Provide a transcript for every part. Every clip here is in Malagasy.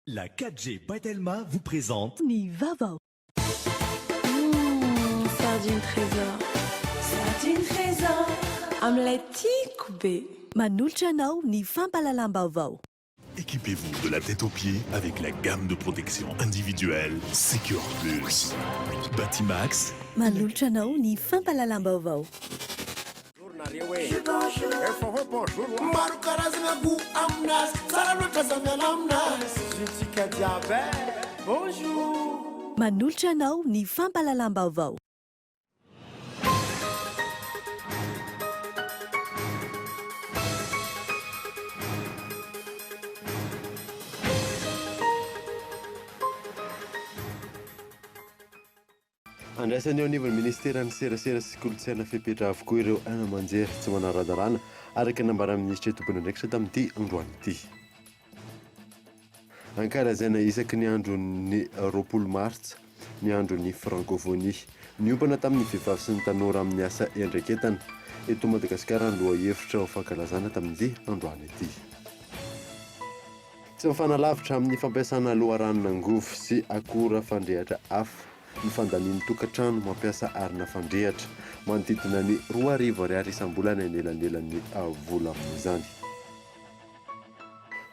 La 4G Batelma vous présente Ni Vava. Sardine trésor. Sardine trésor. Omelette coupée. Manolotra anao ny fampalalam-baovao. Équipez-vous de la tête aux pieds avec la gamme de protection individuelle Secure Plus. Batimax, Manolotra anao ny fampalalam-baovao. Maro karazana goût aminazy tsara loatra zamiana aminazy zutsika jiaby bonjour Manolotra anao ny fampalalam-baovao. Andraisan'ny eo anivon'ny ministera ny serasera sy kolontsaina fepetra avokoa ireo ana manjery tsy manaradarana araka nambaran'ny minisitra tompony andraikitra tamin'ity androany ity. Ankalazaina isaky ny andron'ny 20 martsa ny andron'ny francophonie niompana tamin'ny vehivavy sy ny tanora amin'ny asa endraiketana eto Madagasikara ny loha hevitra ho fankalazana tamin'ity androany ity. Tsy mifanalavitra amin'ny fampiasana loharanona angovo sy akora fandrehatra hafa ny fandanian'ny tokantrano mampiasa arina fandrehatra manodidina ny 2,000 isam-bolana ny elanelan'ny vola amin'izany.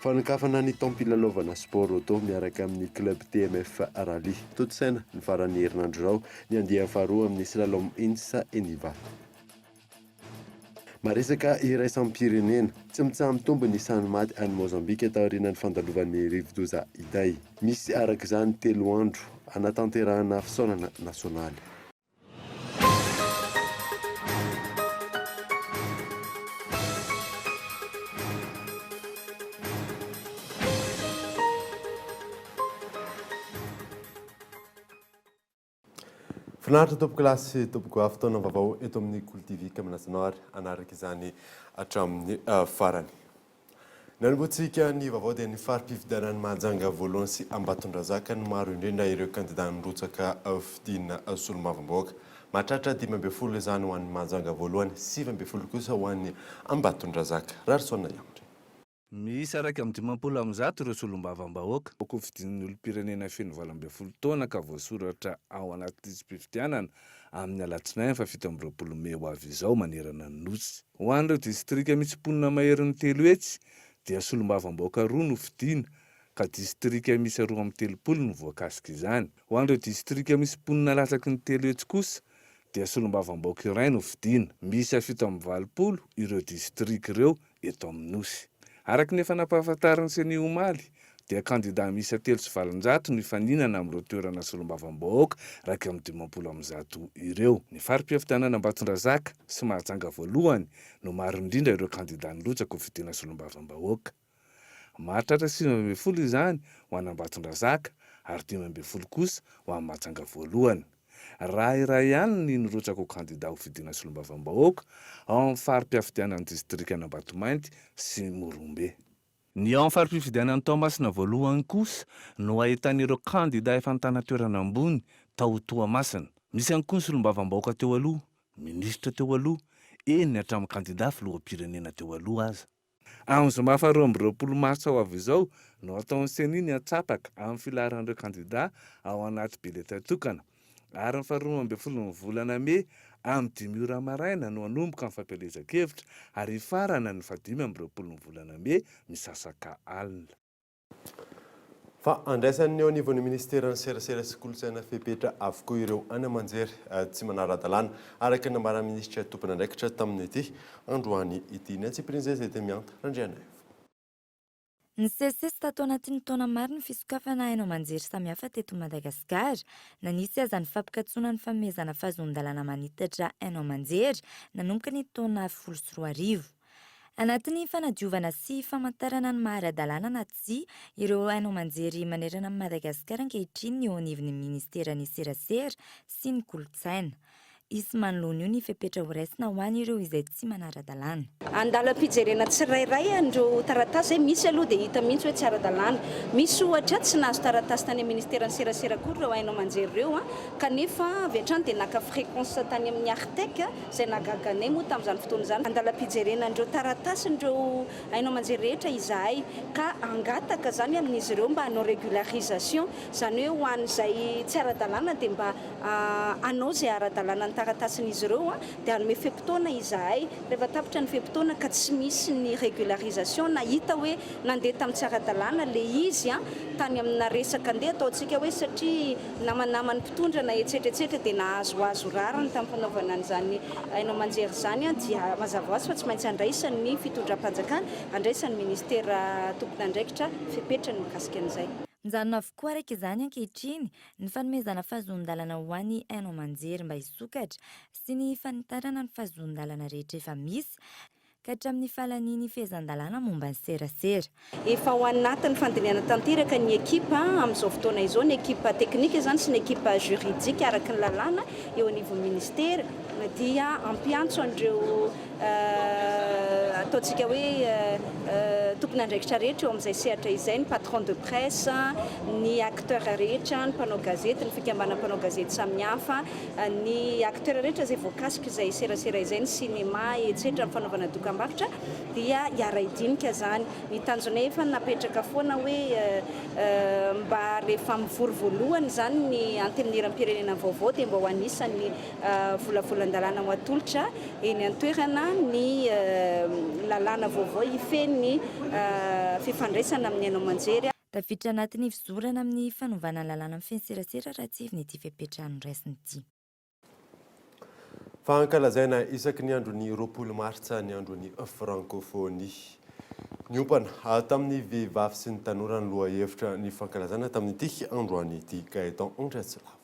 Fanokafana ny tampilalaovana sport auto miaraka amin'ny club TMF Rally Totosaina ny faran'ny herinandro rao ny andian'ny faharoa amin'ny slalom Insa Eniva. Maresaka iraisam-pirenena tsy mitsaha mitombo ny sany maty any Mozambika tao aorian'ny fandalovan'ny rivodoza Iday. Misy araka izany 3 andro anatanterahana fisaonana nasionaly. Finaritra tompoko lasy tompoko fotoana vaovao eto amin'ny Kultivika Minasanary anaraka izany hatramin'ny farany. Nanomboantsika ny vaovao dia ny farim-pifidianan'ny mahajanga voalohany sy Ambatondrazaka ny maro indrindra ireo kandidà nirotsaka fidiana solombavambahoaka. Mahatratra 12 izany ho an'ny mahajanga voalohany, 7 kosa ho an'ny Ambatondrazaka. Rarsoana ihany. Misy araka amin'ny 10% ireo solombavambahoaka oko fidin'ny olom-pirenena feno 12 taona ka voasoratra ao anaty fifidianana amin'ny alatsinainy fa 17 Mey ho avy izao manerana ny nosy. Ho an'ireo distrika misy mponina maherin'ny 3 hetsy dia solombavambahoaka 2 no fidiana ka distrika misy 230 no voakasika izany. Ho an'ireo distrika misy mponina latsaky ny 3 hetsy kosa dia solombavambahoaka 1 no fidiana. Misy 720 ireo distrika ireo eto amin'ny nosy. Araka ny efa nampahafantariny sy ny omaly dia kandidà misy 3,7 no ifaninana amin'ireo toerana solombavambahoaka raika amin'ny 10% ireo. Ny farim-pifidianana Ambatondrazaka sy mahajanga voalohany no maro indrindra ireo kandidà nirotsaka ho fidiana solombavambahoaka. Mahatratra 5% izany ho an'ny Ambatondrazaka ary 15% kosa ho an'ny mahajanga voalohany. Raha iray ihany ny nirotsaka ho kandidà ho fidiana solombavambahoaka ao amin'ny farim-pifidianan'ny distrikana Ambatomainty sy Morombe. Ny ao amin'ny farim-pifidianan'ny Toamasina voalohany kosa no ahitan'ireo kandidà efa nitana toerana ambony tao Toamasina. Misy ihany koa ny solombavambahoaka teo aloha, minisitra teo aloha, eny hatramin'ny kandidà filoham-pirenena teo aloha aza. Amin'ny zoma faharoa amby 20 martsa ho avy izao no ataon'ny seniny hatsapaka amin'ny filaharan'ireo kandidà ao anaty bileta tokana. Ary ny faharoa amby 10 volana Mey amin'ny 5 ora maraina no hanomboka ny fampielezan-kevitra ary hifarana ny 15 volana Mey misasaka alina. Fa andraisan'ny eo anivon'ny ministeran'ny serasera sy kolontsaina fepetra avokoa ireo any amanjery tsy manara-dalàna araka nambaran'ny minisitra tompony andraikitra tamin'ny ity androany ity. Ny antsipirian'izay izay dia mianta Randriana. Ny CCS tato anatin'ny taona maro ny fisokafana haino aman-jery samihafa teto Madagasikara. Nanisy aza ny fampikatsona ny fanomezana fahazon-dalàna manitatra haino aman-jery nanomboka ny taona 2014. Anatin'ny fanadiovana sy famantarana ny mahara-dalàna na tsy ireo haino aman-jery manerana amin'ny Madagasikara ankehitriny eo anivon'ny ministeran'ny serasera sy ny kolontsaina. isy manoloana io ny fepetra ho raisina ho any ireo izay tsy manara-dalàna. Andalam-pijerena tsirairay andreo taratasy misy aloha dia hita mihitsy hoe tsy ara-dalàna. Misy ohatra tsy nahazo taratasy tany amin'ny ministeran'ny serasera koa ireo hainao manjery ireo kanefa avy hatrany dia naka fréquence tany amin'ny artec izay nagaganay moa tamin'izany fotoana izany. Andalam-pijerena andreo taratasy ndreo hainao manjery rehetra izahay ka angataka zany amin'izy ireo mba hanao régularisation zany hoe ho an'izay tsy ara-dalàna dia mba anao izay ara-dalàna ny taratasin'izy ireo dia hanome fepitoana izahay rehefa tapitra ny fepitoana ka tsy misy ny régularisation na hita hoe nandeha tamin'ny tsy ara-dalàna le izy tany amina resaka andeha ataontsika hoe satria namanamany mpitondra na etsetretsetra dia nahazoazo rariny tamin'ny fanaovana an'izany hainao manjery izany dia mazava ho azy fa tsy maintsy andraisan'ny fitondram-panjakana andraisan'ny ministera tompony andraikitra fepetra ny mikasika an'izay. Mijanona avokoa araka izany ankehitriny ny fanomezana fahazon-dalana ho an'ny hainao manjery mba hisokatra sy ny fanitarana ny fahazon-dalana rehetra efa misy ka hatramin'ny fahalan'ny fehezan-dalàna momba ny serasera. Efa ao anatin'ny fandiniana tanteraka ny ekipa amin'izao fotoana izao ny ekipa teknika zany sy ny ekipa juridika araka ny lalàna eo anivon'ny ministera dia ampiantso andreo ataontsika hoe tompony andraikitra rehetra eo amin'izay sehatra izay ny patron de presse, ny acteur rehetra, ny mpanao gazety, ny fikambanana mpanao gazety samihafa, ny acteur rehetra izay voakasika izay serasera izay ny cinéma etsetra ny fanaovana dokam-barotra dia hiara-idinika zany. Ny tanjonay efa napetraka foana hoe mba rehefa mivory voalohany zany ny antenimiram-pirenena vaovao dia mba ho anisan'ny volavolan-dalàna ho atolotra eny an-toerana ny lalàna vaovao ifeny fifandraisana amin'ny hainao manjery. Tafiditra anatin'ny fizorana amin'ny fanovana lalàna amin'ny feny serasera raha tsy eviny ity fepetra no raisiny ity. Fankalazaina isaky ny andron'ny 20 martsa ny andron'ny francophonie. Niompana tamin'ny vehivavy sy ny tanora ny loha hevitra ny fankalazana tamin'ity androany ity Gaëtan Andretsilavo.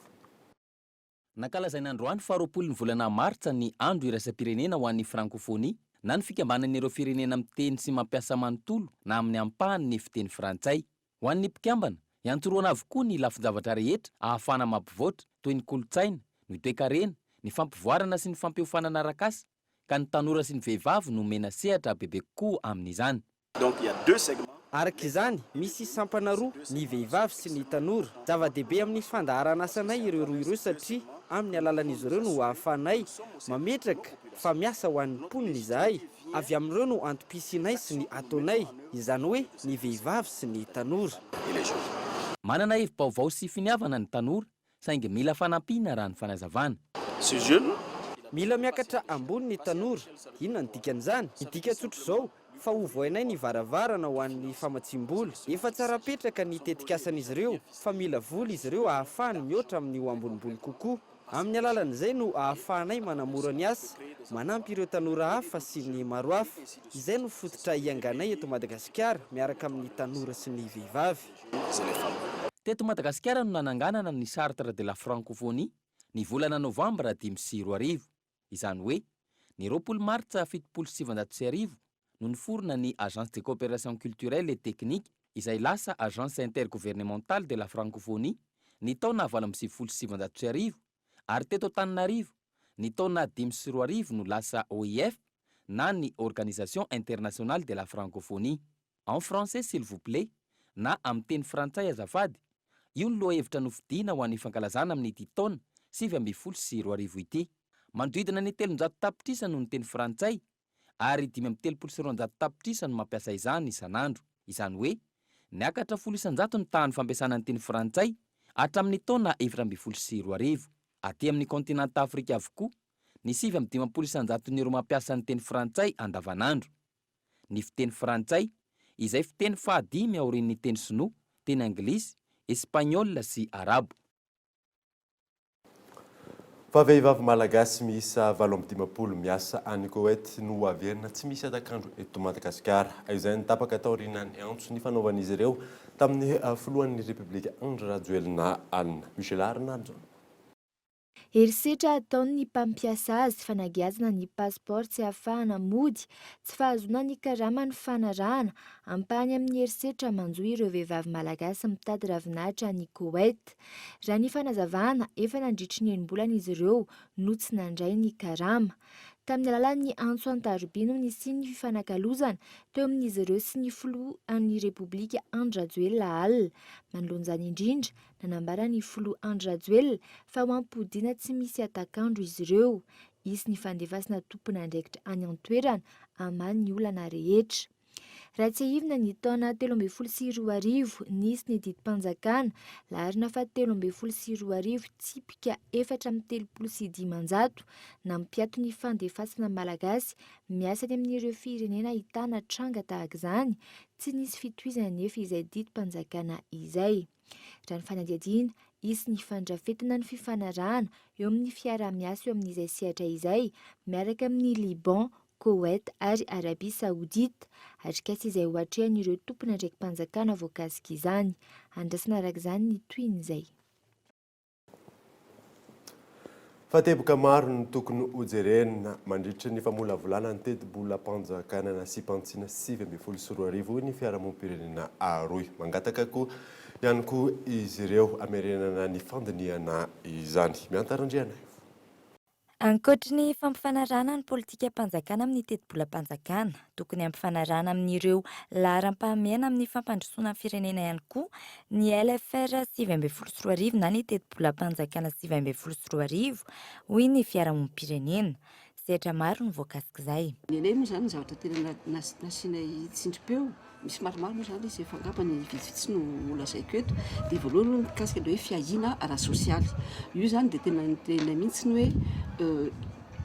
Nankalazaina androany fa 20 ny volana martsa ny andro iraisam-pirenena ho an'ny francophonie na ny fikambanan'ireo firenena miteny sy mampiasa manontolo na amin'ny ampahan'ny fiteny frantsay. Ho an'ny mpikambana iantoroana avokoa ny lafin-javatra rehetra ahafana mampivoatra toy ny kolotsaina, ny toe-karena, ny fampivoarana sy ny fampihofanana arak'asa ka ny tanora sy ny vehivavy no mena sehatra bebe kokoa amin'izany. Donc il y a deux segments. Araka izany misy sampana roa ny vehivavy sy ny tanora. Zava-dehibe amin'ny fandaharana asanay ireo roa ireo satria amin'ny alalan'izy ireo no ahafanay mametraka fa miasa ho an'ny mponina izahay. Avy amin'ireo no antom-pisinay sy ny ataonay, izany hoe ny vehivavy sy ny tanora. Manana hevi-baovao sy finiavana ny tanora saingy mila fanampiana raha ny fanazavana. Ce jeune mila miakatra ambony ny tanora. Inona ny dikan'izany? Ny dika tsotra izao fa ho voainay ny varavarana ho an'ny famatsim-bola. Efa tsara petraka ny tetikasan'izy ireo fa mila vola izy ireo ahafahany mihoatra amin'ny ho ambonimbony kokoa. Amin'ny alalan'izay no ahafahanay manamora ny asa, manampy ireo tanora hafa sy ny maro hafa. Izay no fototra ianganay eto Madagasikara miaraka amin'ny tanora sy ny vehivavy. Teto Madagasikara no nananganana ny Charte de la Francophonie ny volana Novambra 2024. Izany hoe ny 20 Martsa 1709 no niforona ny Agence de coopération culturelle et technique izay lasa Agence intergouvernementale de la Francophonie ny taona 1709 ary teto Antananarivo ny taona 2024 no lasa OIF na ny Organisation internationale de la Francophonie. En français s'il vous plaît na amin'ny teny frantsay azafady. Io ny lohahevitra nofidiana ho an'ny fankalazana amin'ity taona 2024 ity. Manodidina ny 300 tapitrisa no ny teny frantsay ary 539 tapitrisa no mampiasa izany isan'andro. Izany hoe niakatra 100 ny tahany fampiasana ny teny frantsay hatramin'ny taona 2024. Aty amin'ny kontinanta Afrika avokoa ny 750 ny mampiasa ny teny frantsay andavanandro. Ny fiteny frantsay izay fiteny fahadimy aorian'ny teny sinoa, teny anglisy, espaniola sy arabo. Fa vehivavy malagasy miisa 25 miasa any Koweït no averina tsy misy atakandro eto Madagasikara. Izay ny tapaka tao aorian'ny antso ny fanaovan'izy ireo tamin'ny filohan'ny Repoblika Andry Rajoelina Alina. Michel Arnaldo. Herisetra ataony ny mpampiasa azy fanageazana ny pasiport tsy ahafahana mody, tsy fahazona ny karama ny fanarahana, ampahany amin'ny herisetra manjoa ireo vehivavy malagasy mitady ravinahitra ny Koweït. Raha ny fanazavana efa nandritry ny enim-bolana izy ireo no tsy nandray ny karama. Tamin'ny alalan'ny antso an-tarobia no nisiany ny fifanakalozana teo amin'izy ireo sy ny filoha an'ny Repoblika Andry Rajoelina alina. Manoloan'izany indrindra, nanambara ny filoha Andry Rajoelina fa ho ampodiana tsy misy atakandro izy ireo. Isy ny fandefasana tompon'andraikitra any an-toerana haman'ny olana rehetra. Raha tsy ahivina ny taona 2014 nisy ny didim-panjakana larina fa 2014 tsipika 4,35 nampiato ny fandefasana malagasy miasa amin'ireo firenena ahitana tranga tahaka izany, tsy nisy fitohizana nefa izay didim-panjakana izay. Raha ny fanadihadiana, isy ny fandrafetana ny fifanarahana eo amin'ny fiara-miasa eo amin'izay sehatra izay miaraka amin'ny Liban, Koweït ary Arabia Saodita, atrikasa izay hoatrehan'ireo tompon'andraiki-panjakana voakasika izany. Andrasana araka izany ny toin'izay. Fateboka maro no tokony hojerena mandritra ny famolavolana ny teti-bola-panjakana sy mpantsiana 2024 ny fiarahamonim-pirenena aroy. Mangataka koa ihany koa izy ireo amerenana ny fandiniana izany. Miantarandriana. Ankoatra ny fampifanarahana ny politika mpanjakana amin'ny teti-bola-panjakana, tokony ampifanarahana amin'ireo laharam-pahamehana amin'ny fampandrosoana ny firenena ihany koa ny LFR 2024 na ny teti-bola-panjakana 2024 hoy ny fiarahamonim-pirenena. Sehatra maro ny voakasika izay. Ny anay moa izany zavatra tena nasiana tsindrim-peo. Misy maromaro moa izany izy efa angamba ny vitsivitsy no lazaiko eto. Dia voalohany no mikasika ilay hoe fiahiana ara-sosialy. Io izany dia tena mihitsy ny hoe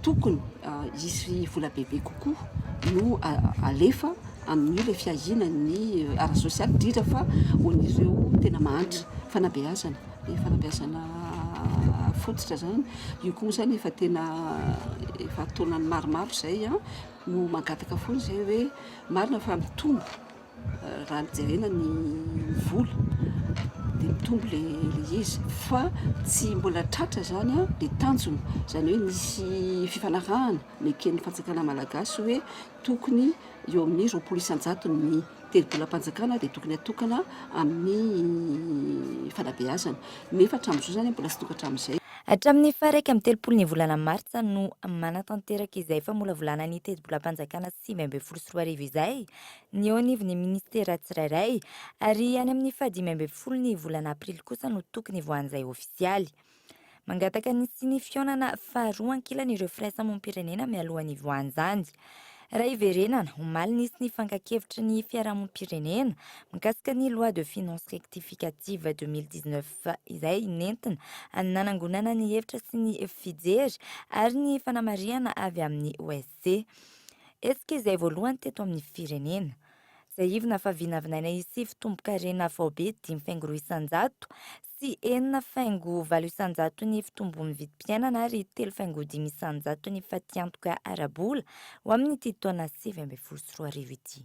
tokony hisy vola bebe kokoa no alefa amin'io ilay fiahiana ny ara-sosialy indrindra fa ho an'ireo tena mahantra fanabeazana. Fanabeazana fototra zany, io koa zany efa tena efa taonany maromaro izay no mangataka foana izay hoe marina fa mitombo raha mijerena ny vola dia mitombo le izy fa tsy mbola tratra zany le tanjona, zany hoe nisy fifanarahana meken'ny fanjakana malagasy hoe tokony eo amin'ny 20 isan-jato ny teti-bola-panjakana dia tokony atokana amin'ny fanabeazana, nefa hatramin'izao zany mbola tsy tonga hatramin'izay. Hatramin'ny faraika amin'ny 30 volana martsa no manatanteraka izay famolavolana ny teti-bola-panjakana 2024 izay ny eo anivon'ny ministera tsirairay ary any amin'ny 15 volana aprily kosa no tokony voan'izay ofisialy. Mangataka ny sy ny fionana faharoa ankilan'ireo firaisamonim-pirenena mialohan'ny voan'izany. Raha iverenana, omaly nisy ny fankakevitra ny fiarahamonim-pirenena mikasika ny loi de finance rectificative 2019 izay nentina nanangonana ny hevitra sy ny fijery ary ny fanamariana avy amin'ny OSC. Eske izay voalohany teto amin'ny firenena. Izay ivona fa vinavinaina isy fitombo-karena vaobe 5,1 isan-jato sy 4,7 isan-jato ny fitombon'ny vidim-piainana ary 3,5 isan-jato ny fatiantoka ara-bola ho amin'ny ity taona 2024 ity.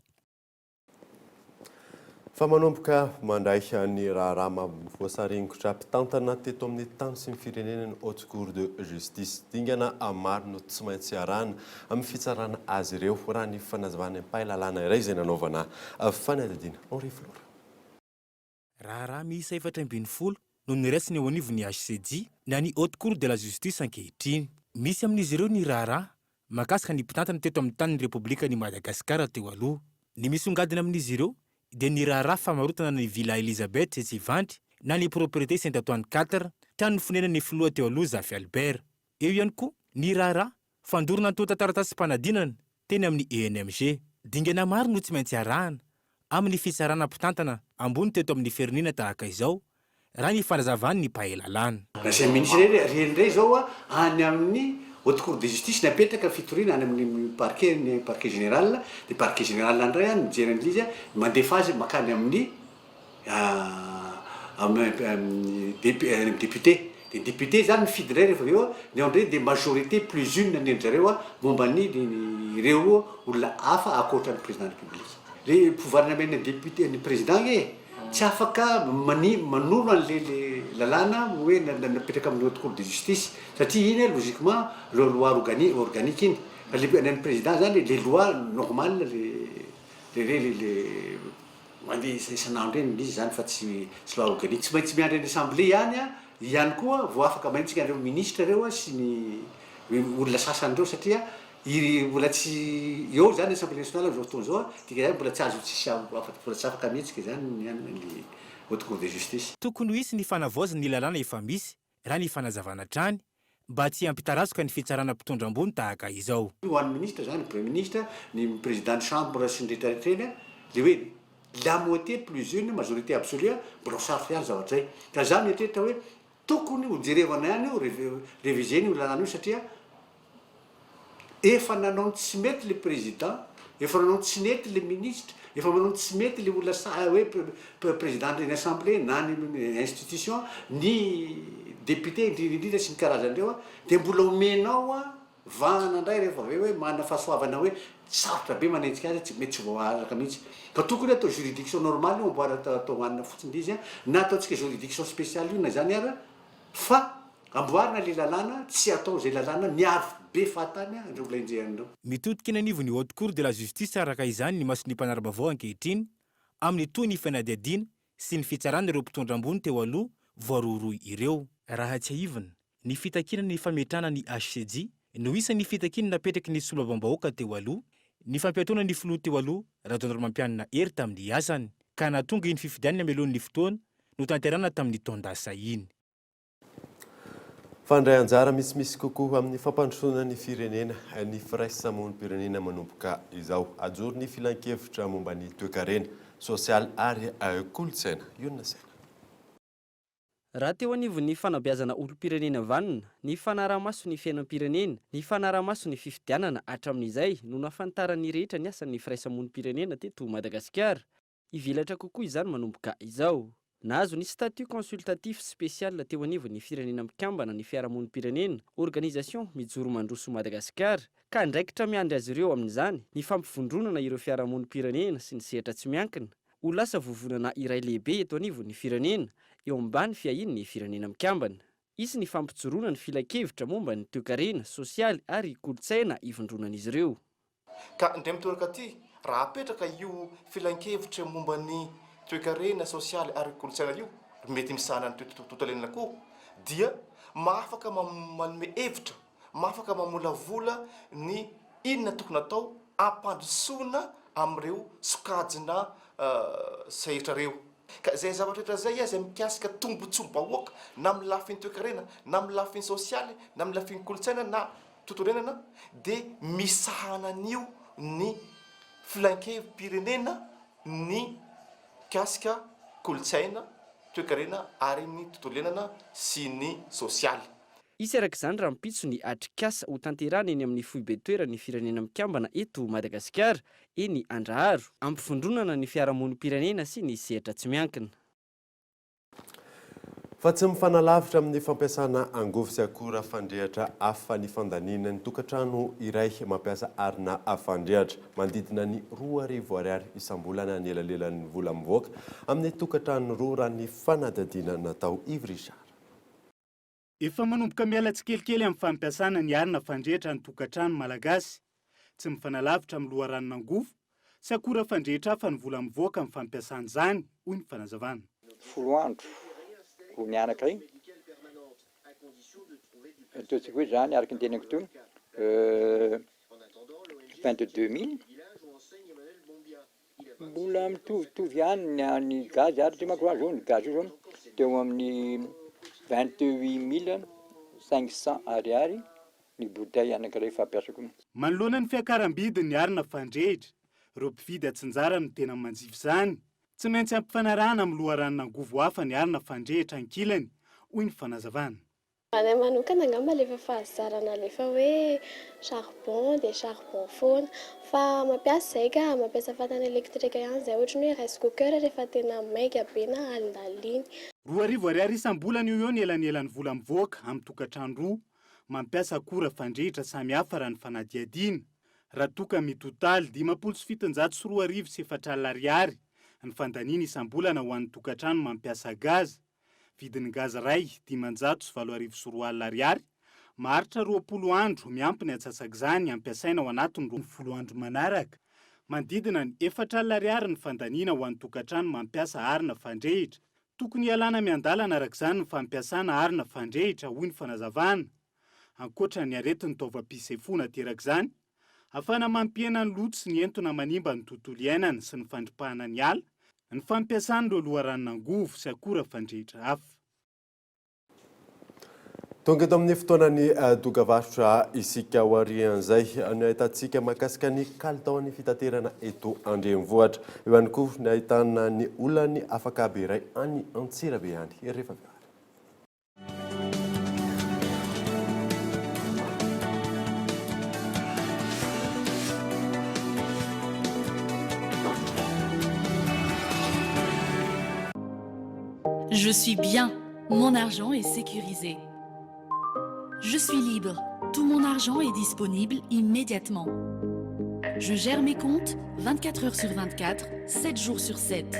Fa manomboka mandray ny raharaha voasaringotra mpitantana teto amin'ny tany sy ny firenena ny Haute Cour de Justice. Dingana maro no tsy maintsy arahana amin'ny fitsarana azy ireo raha ny fanazavana ampahalalana iray izay nanaovana fanadihadiana. Henri Flora. Raharaha miisa 470 no niraisiny eo anivon'ny HCJ na ny Haute Cour de la Justice ankehitriny. Misy amin'izy ireo ny raharaha makasika ny mpitantana teto amin'ny tany Repoblika ny Madagasikara teo aloha. Ny misongadina amin'izy ireo dia ny raharaha famarotana ny Villa Elisabeth Tsitsivandry na ny propriété Saint-Antoine 4 trano fonenan'ny filoha teo aloha Zafy Albert. Eo ihany koa ny raharaha fandorona tota taratasy mpanadinana teny amin'ny ENMG. Dingana maro no tsy maintsy arahana amin'ny fitsarana mpitantana ambony teto amin'ny firenena tahaka izao raha ny fanazavany ny mpahelalana. Nasian'ny ministre rendray zao any amin'ny Haute Cour de Justice napetraka fitoriana any amin'ny parquet général, dia parquet général andray mijery an'izy mandefa azy makany amin'ny député. Dia député zany mifidy indray rehefa eo ny ao indray dia majorité plus une ny zareo momba ny ireo olona hafa ankoatra ny président de la République. Le pouvoir namen'ny député ny président tsy afaka manoro an'le lalàna hoe napetraka amin'ny haute cour de justice satria iny logiquement le loi organique iny fa le président zany les lois normales le mandeha isan'andro reny izy zany fa tsy loi organique tsy maintsy miandry ny assemblée ihany koa vao afaka maintsy andreo ministre reo sy ny olona sasany reo satria mbola tsy eo zany assemblée nationale zao fotoana zao dika zany mbola tsy azo tsisy mbola tsy afaka mihetsika zany ny haute cour de justice. Tokony ho isy ny fanavaozana ny lalàna efa misy raha ny fanazavana trany mba tsy hampitarasoka ny fitsarana mpitondra ambony tahaka izao. Ho an'ny ministre zany premier ministre ny président de chambre sy ny retraretreny le hoe la moitié plus une majorité absolue mbola sarotra ihany zavatra zay ka za mietreritra hoe tokony ho jerevana ihany io réviseny io lalàna io satria efa nanao tsy mety le président efa nanao tsy mety le ministre efa manao tsy mety le olona hoe président ny assemblée na ny institution ny député indrindra sy ny karazan'ireo dia mbola omenao vahana indray rehefa avy hoe manana fahasoavana hoe sarotra be manenjika azy tsy mety tsy voaraka mihitsy ka tokony atao juridiction normale io amboara atao hanina fotsiny izy na ataontsika juridiction spéciale io na zany ara fa amboarina le lalàna tsy atao zay lalàna miaro be fahatany andreo mbola injehanireo. Mitodika ny anivon'ny haute cour de la justice araka izany ny masony mpanara-baovao ankehitriny amin'ny toy ny fanadihadiana sy ny fitsarana ireo mpitondra ambony teo aloha voarohirohy ireo. Raha tsy aivana ny fitakiana ny fametrana ny HCJ no isan'ny fitakiny napetraky ny solombam-bahoaka teo aloha ny fampiatoana ny filoha teo aloha radondro mampianina hery tamin'ny asany ka nahatonga iny fifidianana amelohan'ny fotoana no tanterana tamin'ny taondasa iny. Fandray anjara misimisy kokoa amin'ny fampandrosoana ny firenena ny firaisamonim-pirenena manomboka izao ajoro ny filan-kevitra momba ny toe-karena sosialy ary kolotsaina iona saina. Raha teo anivon'ny fanabeazana olom-pirenena vanina ny fanarahamaso ny fiainam-pirenena ny fanarahamaso ny fifidianana hatramin'izay no nafantarany rehetra ny asan'ny firaisamonim-pirenena teto Madagasikara ivelatra kokoa izany manomboka izao. Nahazo ny statut consultatif spécial teo anivon'ny firenena mikambana ny fiarahamonim-pirenena organisation mijoro mandroso Madagasikara ka ndraikitra miandry azy ireo amin'izany ny fampivondronana ireo fiarahamonim-pirenena sy ny sehatra tsy miankina ho lasa vovonana iray lehibe eto anivon'ny firenena eo ambany fiahin'ny firenena mikambana. Isy ny fampijoroana ny filan-kevitra momba ny toe-karena sosialy ary kolotsaina ivondronan'izy ireo. Ka ndray mitoraka aty raha apetraka io filan-kevitra momba ny toe-karena sosialy ary kolotsaina io mety misahana ny totalenana koa dia mahafaka manome hevitra mahafaka mamolavola ny inona tokony atao ampandrosoana amin'ireo sokajina sehatra reo. Ka zay zavatra rehetra zay izay mikasika tombontsom-bahoaka na amin'ny lafiny toe-karena na amin'ny lafiny sosialy na amin'ny lafiny kolotsaina na totorenana dia misahana an'io ny filan-kevim-pirenena ny kasika kolotsaina toe-karena ary ny totolenana sy ny sosialy. Isy arak'izany raha mipitso ny atrikasa ho tanterana eny amin'ny foibe toerany firenena mikambana eto Madagasikara eny Andraharo ampifondronana ny fiarahamonim-pirenena sy ny sehatra tsy miankina. Fa tsy mifanalavitra amin'ny fampiasana angovo sy akora fandrehatra hafa ny fandaniana ny tokantrano iray mampiasa arina afandrehatra mandidina ny 2,000 ariary isam-bolana ny elalelan'ny vola mivoaka amin'ny tokantrano roa raha ny fanadadiana natao Yves Richard. Efa manomboka miala tsikelikely amin'ny fampiasana ny arina fandrehatra ny tokantrano malagasy tsy mifanalavitra amin'ny loharanona angovo sy akora fandrehatra hafa ny vola mivoaka amin'ny fampiasana izany hoy ny fanazavana. 10 andro ho mianaka igny ataontsika hoe zany araka ny tenako teo 22 000 mbola mitovitovy ihany ny gazy ary ty manko zao ny gazy io zao teo amin'ny 28 500 ariary ny bouteille anankiray fampiasako. Manoloana ny fiakaram-bidiny ny arina fandrehitra ireo mpividy atsinjara no tena manjifa izany tsy maintsy ampifanarahana amin'ny loharanona angovo hafa ny arina fandrehitra ankilany hoy ny fanazavana. Any manokana angamba lefa fahazarana lefa hoe charbon dia charbon foana fa mampiasa zay ka mampiasa fatana elektrika ihany zay ohatrany hoe rice cooker rehefa tena maika be na alindaliny. 2,000 ariary isam-bolana io ny elan'elan'ny vola mivoaka amin'ny tokantrano roa mampiasa akora fandrehitra samy hafa raha ny fanadihadiana raha toka mitotaly 573 ariary ny fandaniana isam-bolana ho an'ny tokantrano mampiasa gazy. Vidin'ny gazy ray 524 maharitra 20 andro miampy ny atsasak'izany ampiasaina ao anatiny 20 andro manaraka. Manodidina ny 4 alina ny fandaniana ho an'ny tokantrano mampiasa arina fandrehitra. Tokony ialana miandalana arak'izany ny fampiasana arina fandrehitra hoy ny fanazavana. Ankoatra ny aretin'ny taovam-pisefoana terak'izany, ahafana mampihena ny loto sy ny entona manimba ny tontolo iainana sy ny fandripahana ny ala, ny fampiasan'ireo loharanon'angovo sy akora fandrehitra hafa. Tonga eto amin'ny fotoanany dokavarotra isika aorian'izay no ahitantsika mahakasika ny kalitaon'ny fitaterana eto andrenivohitra. Eo ihany koa ny ahitana ny olona afaka aby iray any Antsirabe any. Rehefa avy. Je suis bien, mon argent est sécurisé. Je suis libre, tout mon argent est disponible immédiatement. Je gère mes comptes 24 heures sur 24, 7 jours sur 7.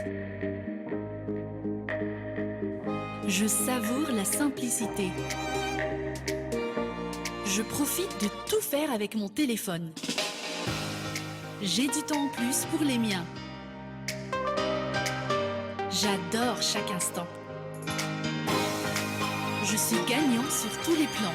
Je savoure la simplicité. Je profite de tout faire avec mon téléphone. J'ai du temps en plus pour les miens. J'adore chaque instant. Je suis gagnant sur tous les plans.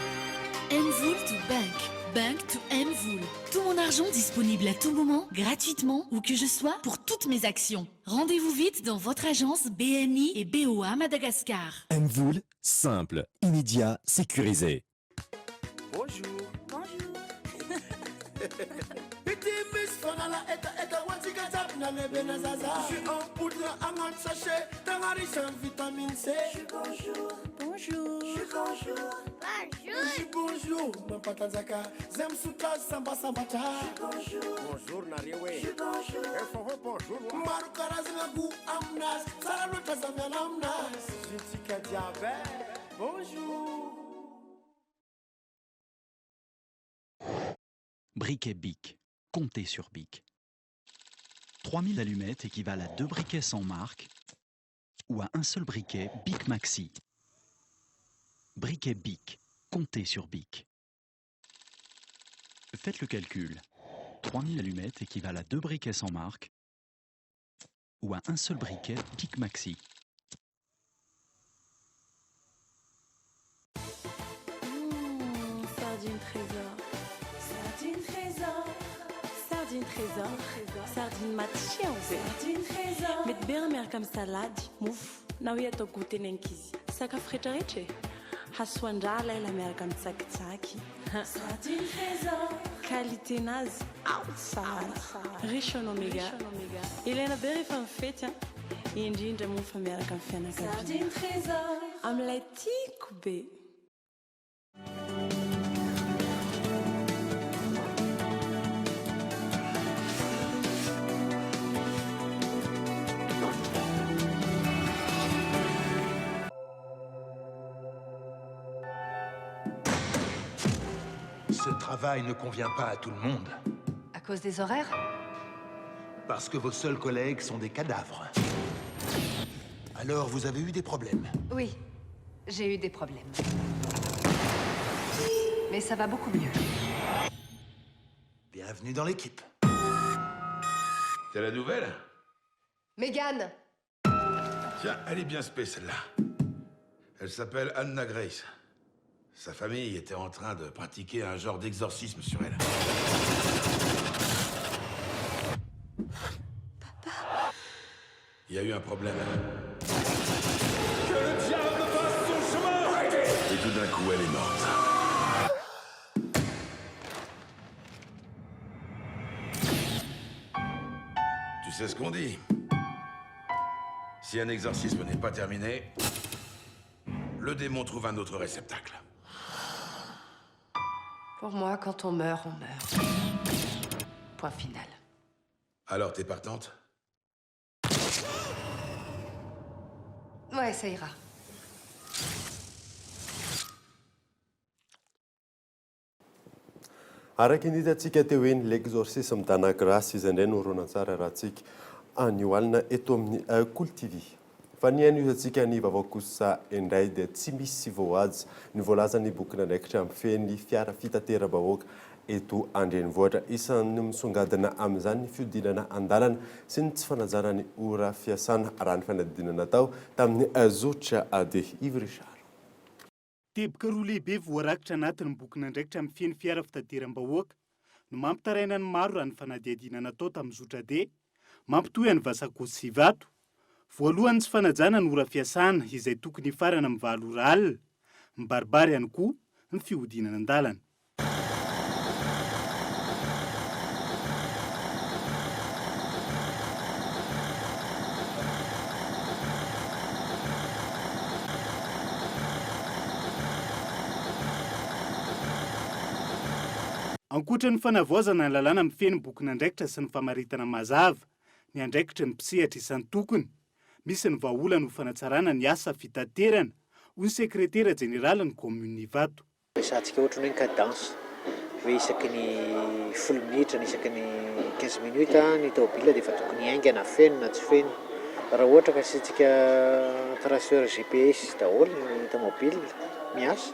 Mvoul to Bank, Bank to Mvoul. Tout mon argent disponible à tout moment, gratuitement, où que je sois, pour toutes mes actions. Rendez-vous vite dans votre agence BNI et BOA Madagascar. Mvoul, simple, immédiat, sécurisé. Bonjour. Bonjour. Je suis en poudre à mon sachet, dans la riche en vitamine C. Bonjour. Bonjour. Bonjour. Bonjour. Mon patanzaka, zem suta samba samba cha. Bonjour. Bonjour Nariwe. Bonjour. Bonjour. Maru karazina gu amnas, saralota zamyan amnas. Jitika diabet. Bonjour. Briquet Bic. Comptez sur Bic. 3000 allumettes équivalent à 2 briquets sans marque ou à un seul briquet Bic Maxi. Briquet Bic. Comptez sur Bic. Faites le calcul. 3000 allumettes équivalent à 2 briquets sans marque ou à un seul briquet Bic Maxi. Sardine trésor. Sardine trésor. Sardine trésor. Sardine matchia. Sardine trésor. Mety be miaraka amin'ny salady, mofo, na hoe atao goûter ny ankizy. Sakafo rehetrarehetra e. Hasoandrala ela miaraka amin'ny tsakitsaky. Sardine trésor. Qualité-nazy ao tsara. Riche en oméga. Ilaina be rehefa mifety a. Indrindra moa fa miaraka amin'ny fianakaviana. Sardine trésor. Amin'ilay tiako be. Ce travail ne convient pas à tout le monde. À cause des horaires? Parce que vos seuls collègues sont des cadavres. Alors vous avez eu des problèmes? Oui, j'ai eu des problèmes. Mais ça va beaucoup mieux. Bienvenue dans l'équipe. C'est la nouvelle? Mégane! Tiens, elle est bien spé, celle-là. Elle s'appelle Anna Grace. Sa famille était en train de pratiquer un genre d'exorcisme sur elle. Papa? Il y a eu un problème. Que le diable fasse son chemin! Et tout d'un coup, elle est morte. Tu sais ce qu'on dit? Si un exorcisme n'est pas terminé, le démon trouve un autre réceptacle. Pour moi, quand on meurt, on meurt. Point final. Alors, t'es partante? Ouais, ça ira. Araka ny hitantsika teo hoe ny l'exorcisme d'Anna Grace izay indray no horonan-tsara raha tsika anio alina eto amin'ny Cool TV. Fa ny haino antsika ny vaovao kosa indray dia tsy misy voazy ny voalaza ny boky nandraikitra amin'ny feny fiara fitateram-bahoaka eto Andrenivohitra. Isan'ny misongadina amin'izany ny fiodinana an-dalana sy ny tsy fanajana ny ora fiasana raha ny fanadinana tao tamin'ny zotra de Yves Richard. Teboka roa lehibe voarakitra anatin'ny boky nandraikitra amin'ny feny fiara fitateram-bahoaka no mampitaraina ny maro raha ny fanadihadina natao tamin'ny zotra de mampitohy any Vasakosy sy Ivato. Voalohany tsy fanajana ny ora fiasana izay tokony farana amin'ny 7 ora alina, mibaribary ihany koa ny fiodinana an-dalana. Ankoatra ny fanavoazana ny lalàna amin'ny feny boky nandraikitra sy ny famaritana mazava, ny andraikitra ny mpisehatra isan'ny tokony, misy ny vahaolana ho fanatsarana ny asa fitaterana, hoy ny sekretera jeneraly ny komuna Ivato. Resahantsika ohatra hoe ny cadence, hoe isaky ny 10 minitra na isaky ny 15 minitra ny tômôbila dia efa tokony haingana feno na tsy feno. Raha ohatra ka asiantsika traceur GPS daholo ny tômôbila miasa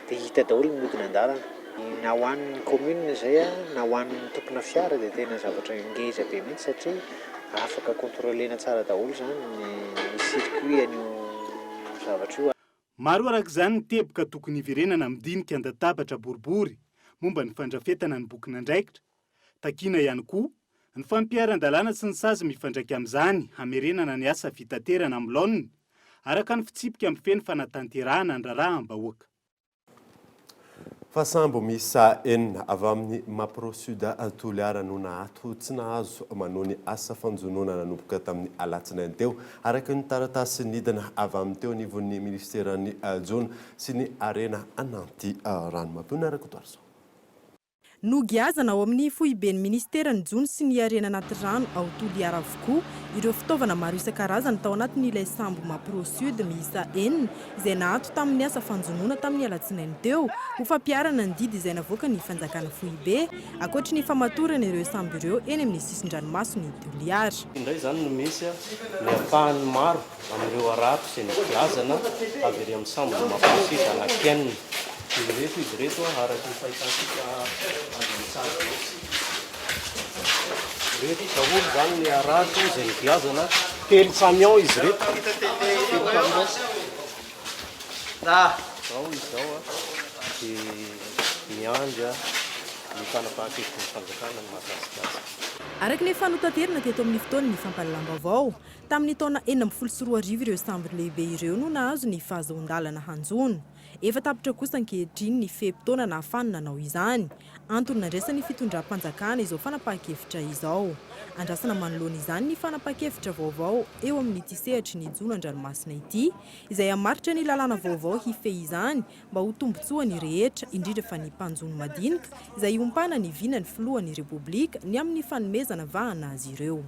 dia hita daholo ny modina an-dalana. Na ho an'ny komuna izay na ho an'ny tompona fiara dia tena zavatra ngeza be mihitsy satria afaka kontrolena tsara daholo izany ny circuit an'io zavatra io. Maro arak'izany ny teboka tokony hiverenana midinika an-databatra boribory momba ny fandrafetana ny boky nandraikitra. Takiana ihany koa ny fampiaran-dalàna sy ny sazy mifandraika amin'izany hamerenana ny asa fitaterana amin'ny laoniny araka ny fitsipika amin'ny feny fanatanterahana an-draraha-bahoaka. Fa sambo misa enina avy amin'ny Maprosuda Toliara no nahato tsy nahazo manao ny asa fanjonona nanomboka tamin'ny alatsinainy teo araka ny taratasy nidina avy amin'ny teo anivon'ny ministeran'ny Jona sy ny arena ananty ranomabona araka toarso. Nogiazana ao amin'ny foiben'ny ministeran'ny Jona sy ny arena anaty rano ao Toliara avokoa ireo fitaovana maro isan-karazany tao anatin'ilay sambo Maprosud miisa enina izay nahato tamin'ny asa fanjonona tamin'ny alatsinainy teo ho fampiarana ny didy izay navoaka ny fanjakana foibe ankoatra ny famatorana ireo sambo ireo eny amin'ny sisin-dranomasony Toliara. Indray zany no misy ny ampahany maro amin'ireo arato sy ny giazana avy ery amin'ny sambo Maprosud anakenina. Izy reto araka ny fahitansika reto daholo zany ny arato izay nigiazana 3 camion izy reto. Zao izy zao dia miandry ny fanapahan-kevitry ny fanjakana ny mahakasika azy. Araka ny fanotanterana teto amin'ny fotoana ny fampalalam-baovao tamin'ny taona 2024 ireo sambo lehibe ireo no nahazo ny fahazoan-dalana hanjono. Efa tapitra kosa ankehitriny ny fehim-potoana nahafany nanao izany. Antony nandraisan'ny fitondram-panjakana izao fanapahan-kevitra izao. Andrasana manoloana izany ny fanapahan-kevitra vaovao eo amin'ny tisehatry ny Jona an-dranomasina ity, izay hamaritra ny lalàna vaovao hifehy izany mba ho tombotsoa ny rehetra indrindra fa ny mpanjono madinika izay iompana ny vinan'ny filohan'ny Repoblika ny amin'ny fanomezana vahana azy ireo.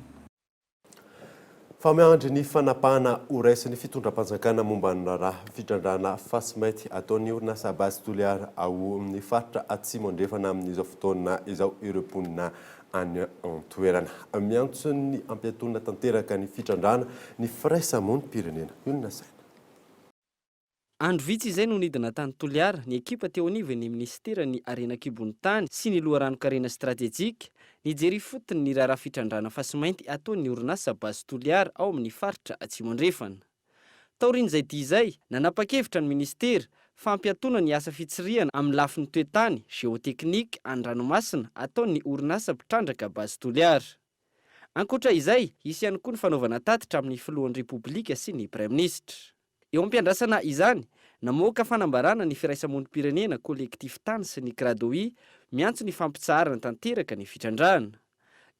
Famiandry ny fanapahana oraisin'ny fitondram-panjakana momba ny raha fitrandrana fasimety ataon'ny orinasa basy Toliara ao amin'ny faritra atsimo andrefana amin'izao fotoana izao ireo mponina any an-toerana. Miantso ny ampiantonana tanteraka ny fitrandrana ny firaisamonim-pirenena. Olona saina. Andro vitsy izay no nidina tany Toliara ny ekipa teo anivon'ny ministera ny arena kibony tany sy ny loharano-karena stratégique nijery fotony ny raharaha fitrandrana fasimainty ataon'ny orinasa basy Toliara ao amin'ny faritra atsimo andrefana. Taorian'izay dia izay nanapa-kevitra ny ministera fampiantona ny asa fitsirihana amin'ny lafin'ny toetany géoteknika an-dranomasina ataon'ny orinasa mpitrandraka basy Toliara. Ankoatra izay, isy ihany koa ny fanaovana tatitra amin'ny filohan'ny Repoblika sy ny Praiministra. Eo am-piandrasana izany, namoaka fanambarana ny firaisamonim-pirenena kolektif tany sy ny Kradoi miantso ny fampitsaharana tanteraka ny fitrandrana.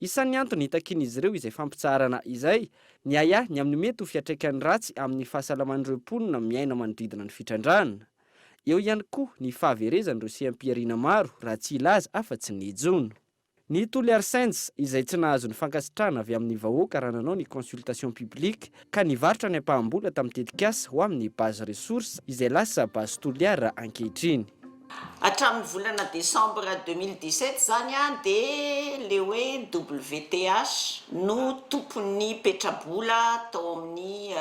Isan'ny antony hitakin'izy ireo izay fampitsaharana izay, ny aya ny amin'ny mety ho fiatraikany ratsy amin'ny fahasalaman'ireo mponina miaina manodidina ny fitrandrana. Eo ihany koa ny fahaverezan'ireo sehaim-piarina maro raha tsy ilaza afa-tsy ny Jona. Ny Toliara Saints izay tsy nahazo ny fankasitrahana avy amin'ny vahoaka raha nanao ny consultation publique ka nivarotra ny ampahambola tamin'ny tetikasa ho amin'ny base ressource izay lasa basy Toliara ankehitriny. hatramin'ny volana décembre 2017 zany a dia le hoe WTH no tompon'ny petrabola tao amin'ny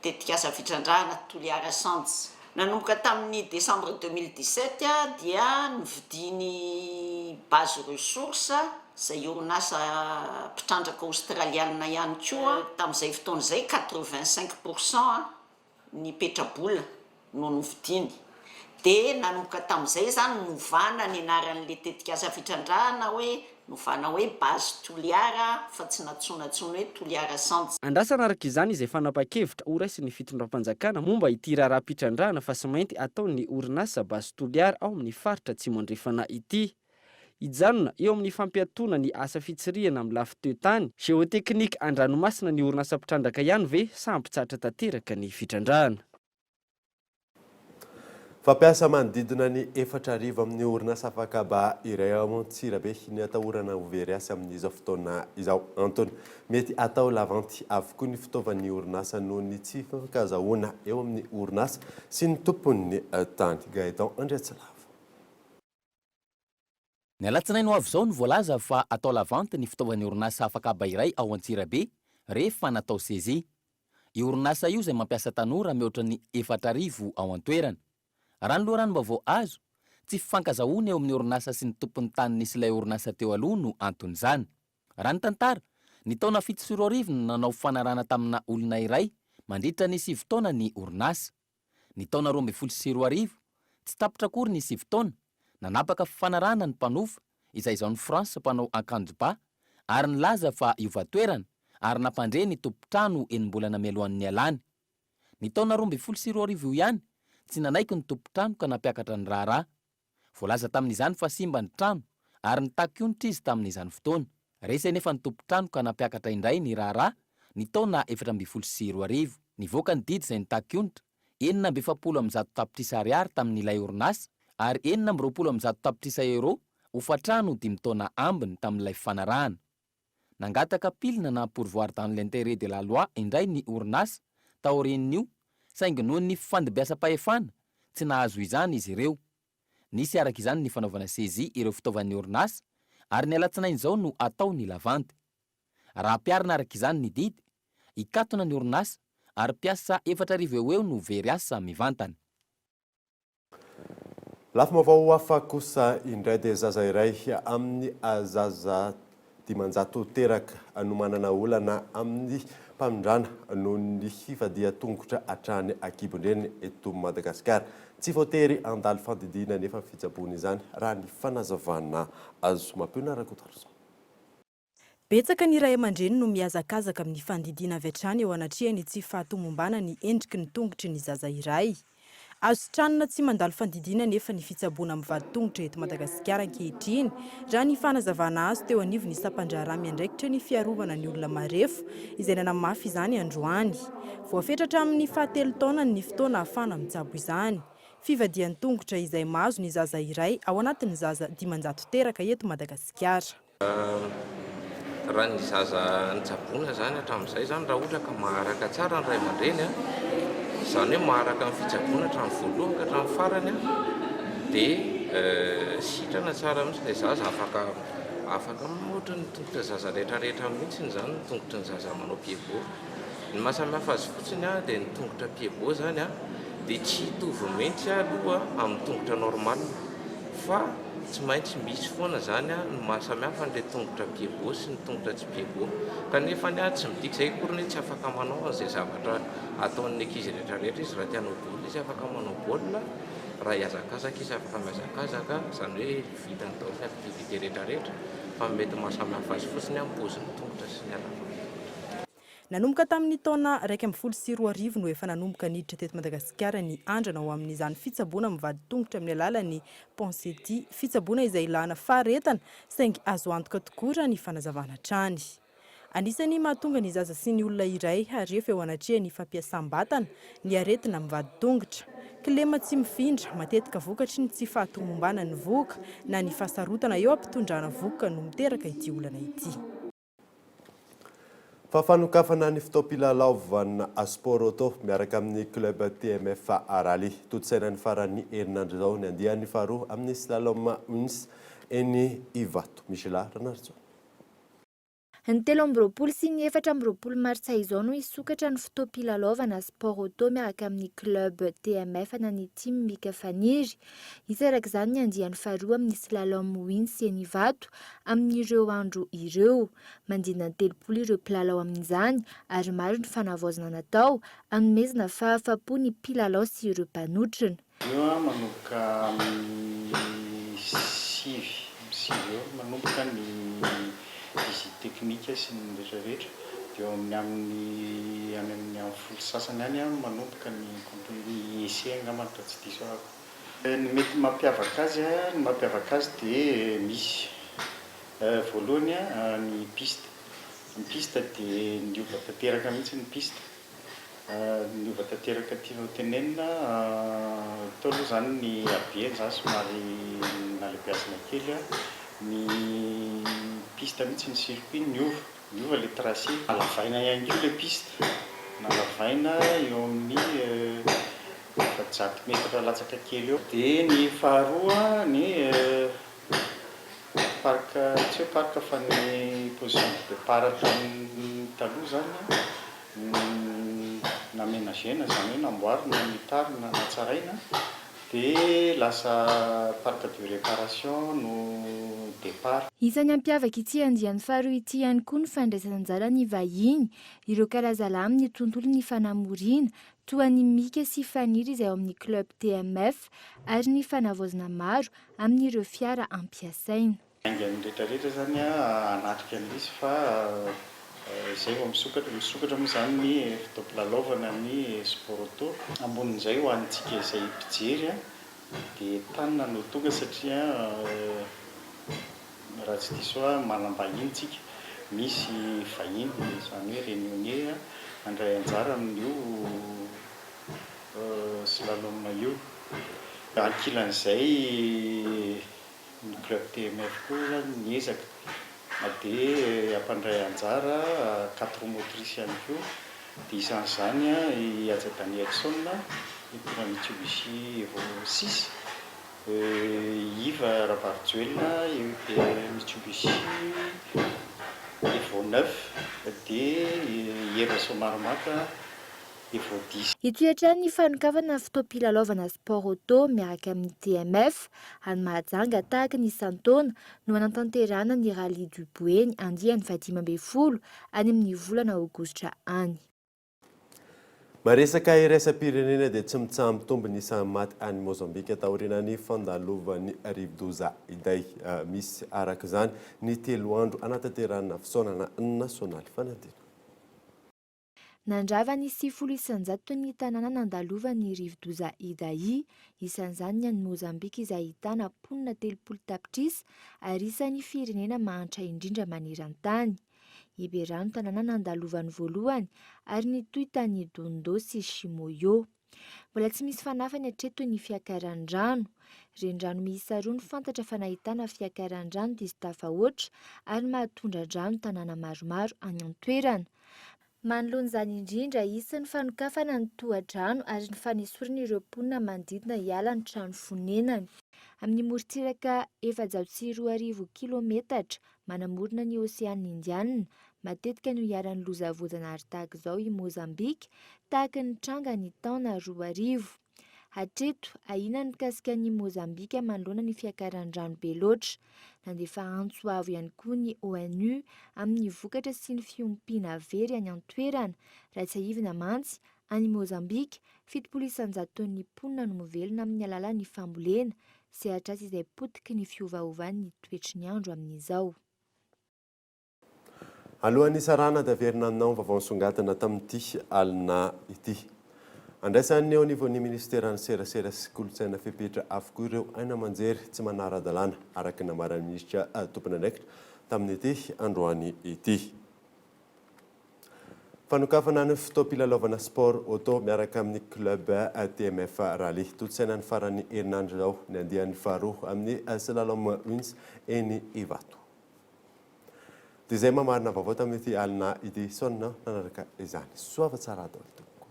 tetika asa fitrandrahana Toliara Centre. Nanomboka tamin'ny décembre 2017 dia nividiny base ressource izay orinasa mpitrandraka australiana ihany koa tamin'izay fotoana izay 85% ny petrabola no novidiny. Dia nanomboka tamin'izay zany novana ny anaran'le tetika asa fitrandrahana hoe novana hoe base Toliara fa tsy natsonatsony hoe Toliara Centre. Andrasana araka izany izay fanapa-kevitra ho raisin'ny fitondram-panjakana momba ity raharaha-pitrandrahana fa sy mainty ataon'ny orinasa base Toliara ao amin'ny faritra Atsimo andrefana ity. Ijanona eo amin'ny fampiatona ny asa fitsirihana amin'ny lafy toetany géoteknika an-dranomasina ny orinasa mpitrandraka ihany ve sampitsatra tanteraka ny fitrandrahana. Fampiasa manodidina ny 4,000 amin'ny orinasa afakaba iray ao Antsirabe ny atahorana ho very asa amin'izao fotoana izao. Antony mety atao lavanty avokoa ny fitaovan'ny orinasa noho ny tsy fankazahoana eo amin'ny orinasa sy ny tompon'ny tany. Gaëtan Andriatsilava. Ny alatsinainy ho avy izao ny voalaza fa atao lavanty ny fitaovan'ny orinasa afakaba iray ao Antsirabe rehefa natao sezi. Io orinasa io izay mampiasa tanora mihoatra ny 4,000 ao an-toerana. Raha ny loharanom-baovao azo, tsy fifankazahoana eo amin'ny orinasa sy ny tompon'ny tany nisy ilay orinasa teo aloha no anton'izany. Raha ny tantara, ny taona 7 no nanao fanarana tamina olona iray mandritra ny 7 taona ny orinasa. Ny taona 2012 tsy tapitra akory ny 7 taona, nanapaka fanarana ny mpanofa izay izao ny Fransa mpanao akanjo ba ary nilaza fa iova-toerana ary nampandre ny tompo-trano enim-bolana mialohan'ny alany. Ny taona 2012 io ihany tsy nanaiky ny tompo-trano ka nampiakatra ny raharaha. Voalaza tamin'izany fa simba ny trano ary nitaky-onitra izy tamin'izany fotoana. Resy nefa ny tompo-trano ka nampiakatra indray ny raharaha ny taona 2012. Nivoaka ny didy izay nitaky-onitra 470 tapitrisa ariary tamin'ilay orinasa ary 420 tapitrisa euro ho fatrano 5 taona ambiny tamin'ilay fanarahana. Nangataka pilina na pourvoir dans l'intérêt de la loi indray ny orinasa taorian'io saingy noho ny fandebiasa-pahefana tsy nahazo izany izy ireo. Nisy araka izany ny fanaovana sezi ireo fitaovan'ny orinasa ary ny alatsinainy izao no atao ny lavanty. Raha piarina araka izany ny didy, ikatona ny orinasa ary piasa 4,000 eo no very asa mivantana. Lafim-baovao hafa kosa indray dia zaza iray amin'ny zaza 500 teraka no manana olana amin'ny mpamindrana noho ny hifadia tongotra hatrany Akibondrany eto Madagasikara. Tsy voatery andalo fandidina nefa fitsaboana izany raha ny fanazavana azo mampiona rakotarozao. Betsaka ny ray aman-dreny no miazakazaka amin'ny fandidina avy hatrany eo anatrehany tsy fahatomombana ny endriky ny tongotry ny zaza iray. Azo tranona tsy mandalo fandidina nefa ny fitsaboana amin'ny vady tongotra eto Madagasikara ankehitriny raha ny fanazavana azo teo anivony isam-pandraharaha miandraikitra ny fiarovana ny olona marefo izay nanamafy izany androany. Voafetratra amin'ny 7 taona ny fotoana ahafana mitsabo izany. Fivadian'ny tongotra izay mahazo ny zaza iray ao anatin'ny zaza 500 teraka eto Madagasikara. Raha ny zaza nitsaboana zany hatramin'izay zany raha ohatra ka maharaka tsara ny ray aman-dreny izany hoe maharaka amin'ny fitsaboana hatramin'ny voalohany ka hatramin'ny farany dia sitrana tsara mihitsy ilay zaza afaka ohatra ny tongotra zaza rehetrarehetra mihitsy zany ny tongotra ny zaza manao pied-bot. Ny mahasamihafa azy fotsiny dia ny tongotra pied-bot zany dia tsy hitovy mihitsy aloha amin'ny tongotra normal fa tsy maintsy misy foana zany ny mahasamihafa n'ilay tongotra pied-bot sy ny tongotra tsy pied-bot. Kanefa tsy midika izay akory ny tsy afaka manao an'izay zavatra ataon'ny ankizy rehetrarehetra izy raha tianao baolina izy afaka manao baolina, raha hiazakazaka izy afaka mihazakazaka, izany hoe vitany daholo ny activité rehetrarehetra fa mety mahasamihafa azy fotsiny amin'ny paozin'ny tongotra sy ny halavana. Nanomboka tamin'ny taona 2012 no efa nanomboka niditra teto Madagasikara ny andrana ao amin'izany fitsaboana amin'ny vady tongotra amin'ny alalan'ny Ponsety, fitsaboana izay ilana faharetana saingy azo antoka tokoa raha ny fanazavana hatrany. Anisany mahatonga ny zaza sy ny olona iray rehefa eo anatrehany fampiasam-batana ny aretina amin'ny vady tongotra. Kilema tsy mifindra, matetika vokatry ny tsy fahatomombana ny voka na ny fahasarotana eo ampitondrana voka no miteraka ity olana ity. fa fanokafana ny fitaopilalaovana sport auto miaraka amin'ny club TMF Rally totsaina ny farany herinandro zao ny andian'ny faharoa amin'ny slalom wins eny Ivato. Michela Ranarjo. Ny 13 sy ny 14 martsa izao no isokatra ny fitaopilalaovana sport auto miaraka amin'ny club TMF na ny team Mika Faniry. Isarak' izany ny andian'ny faharoa amin'ny slalom wins eny Ivato amin'ireo andro ireo. Mandina ny 30 ireo mpilalao amin'izany ary maro ny fanavaozana natao anomezana fahafapo ny mpilalao sy ireo mpanotrona. Io manomboka amin'ny sivy eo manomboka ny visite teknika sy ny rehetrarehetra dia amin'ny folo sasany any manomboka ny essai angamba tsy diso ahako. Ny mety mampiavaka azy dia misy voalohany ny piste. Ny piste dia niova tanteraka mihitsy ny piste. Niova tanteraka tianao tenenina tao aloha zany ny abeny zany somary nalebiazina kely ny piste mihitsy ny circuit niova le tracé. Nalavaina ihany koa le piste. Nalavaina eo amin'ny 7 metra latsaka kely eo. Dia ny faharoa ny parc fa ny position de départ tamin'ny taloha zany naménagena zany hoe namboarina mitarina natsaraina dia lasa parc de réparation no départ. Isan'ny ampiavaka ity andian'ny faharoa ity ihany koa ny fandraisana anjara ny vahiny, ireo karazalahy amin'ny tontolon'ny fanamoriana toa ny Mika sy Faniry izay ao amin'ny club TMF ary ny fanavaozana maro amin'ireo fiara ampiasaina. Andian'ny rehetrarehetra zany anatrika an'isy fa izay vao misokatra moa zany ny fitaopilalaovana ny sport auto. Ambonin'izay ho antsika izay mpijery dia tanina no tonga satria raha tsy diso manam-bahiny tsika. Misy vahiny izany hoe réunionnais handray anjara amin'io slalom io. Ankilan'izay ny club TMF koa niezaka dia ampandray anjara 4 motrice ihany koa. Dia isan'izany i Aja Danielson, i mpona Mitsubishi Evo 6, Iva Rabarjuel Mitsubishi Evo 9 dia Eva Somarmaka Evo 10. Itoetra ny fanokafana fitaopilalaovana sport auto miaraka amin'ny TMF any Mahajanga tahaka ny isan-taona no anatanterahana ny Rally du Boeny andian'ny 15 any amin'ny volana Aogositra any. Maresaka iraisam-pirenena dia tsy mitsambo tombony isan'ny maty any Mozambika taorian'ny fandalovan'ny rivo-doza iday. Misy araka izany ny 3 andro anatanterahana fisaonana nasionaly fanadina. Nandrava ny 10 isanjato ny tanàna nandalovan'ny rivo-doza iday, isan'izany ny any Mozambika izay ahitana mponina 30 tapitrisa ary isan'ny firenena mahantra indrindra maneran-tany. Iberano tanàna nandalovan'ny voalohany ary ny toy tany Dondo sy Shimoyo. Mbola tsy misy fanafany hatreto ny fiakaran-drano. Renirano miisa 2 ny fantatra fa nahitana fiakaran-drano diso tafahoatra ary mahatondra drano tanàna maromaro any an-toerana. Manoloan'izany indrindra isan'ny fanokafana ny toha-drano ary ny fanesorana ireo mponina manodidina hiala ny trano fonenany. Amin'ny morontsiraka 420 kilometatra manamorona ny Oseana Indiana, matetika no hiaran'ny loza voajanahary tahaka izao i Mozambika tahaka ny tranga ny taona 2000. Hatreto, ahina ny kasika ny Mozambika manoloana ny fiakaran-drano be loatra. Nandefa antso avo ihany koa ny ONU amin'ny vokatra sy ny fiompiana very any an-toerana. Raha tsy aivina mantsy, any Mozambika, 7 isanjaton'ny mponina no mivelona amin'ny alalan'ny fambolena sy atratsy izay potiky ny fiovaovan'ny toetry ny andro amin'izao. Alohan'ny sarana daverina aminao vaovao nisongadina tamin'ity alina ity. Andraisan'ny eo anivon'ny ministeran'ny serasera sy kolontsaina fepetra avokoa ireo aina manjery tsy manara-dalàna araka namaran'ny minisitra tompony andraikitra tamin'ity androany ity. Fanokafana ny fitaopilalaovana sport auto miaraka amin'ny club TMF Rally totsaina ny farany herinandro zao ny andian'ny faharoa amin'ny slalom wins eny Ivato. dia izay mamarina vaovao tamin'ity alina ity sonina nanaraka izany soava tsara daholo tompoko.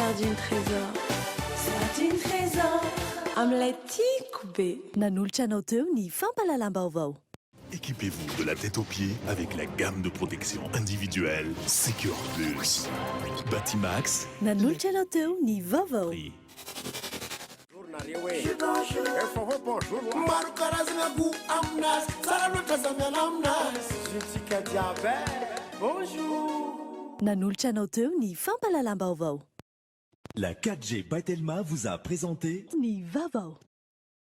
Sardine trésor. Sardine trésor. Amin'ilay tiako be. Nanolotra anao teo ny fampalalam-baovao. Équipez-vous de la tête aux pieds avec la gamme de protection individuelle Secure Plus. Batimax. Nanolotra anao teo ny vaovao. maro karazana go aminazy tsara loatra zamiana aminazy zitsika jiaby bonjour. Nanolotra anao teo ny fampalalam-baovao. La 4G by Telma vous a présenté Ny vaovao.